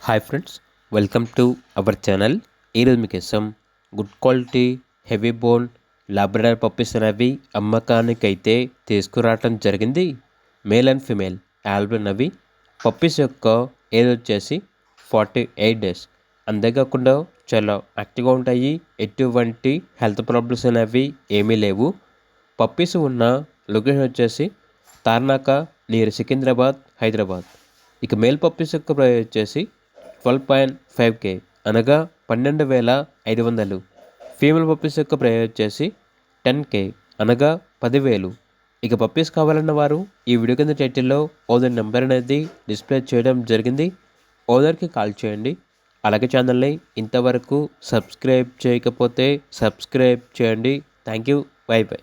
Hi friends, welcome to our channel. ఈరోజు మీకోసం good quality heavy bone Labrador puppies అనేవి అమ్మకానికైతే తీసుకురావటం జరిగింది. మేల్ అండ్ ఫిమేల్ ఆల్బన్ అవి. పప్పీస్ యొక్క ఏజ్ వచ్చేసి 48 డేస్. అంతేకాకుండా చాలా యాక్టివ్గా ఉంటాయి. ఎటువంటి హెల్త్ ప్రాబ్లమ్స్ అనేవి ఏమీ లేవు. పప్పీస్ ఉన్న లొకేషన్ వచ్చేసి తార్నాక నియర్ సికింద్రాబాద్, హైదరాబాద్. ఇక మేల్ పప్పీస్ యొక్క ప్రైస్ వచ్చేసి 12.5K అనగా 12,500. ఫీమేల్ పప్పీస్ యొక్క ప్రైస్ వచ్చేసి 10K అనగా 10,000. ఇక పప్పీస్ కావాలన్న వారు ఈ వీడియో కింద టైటిల్లో ఓనర్ నెంబర్ అనేది డిస్ప్లే చేయడం జరిగింది. ఓనర్కి కాల్ చేయండి. అలాగే ఛానల్ని ఇంతవరకు సబ్స్క్రైబ్ చేయకపోతే సబ్స్క్రైబ్ చేయండి. Thank you. By by.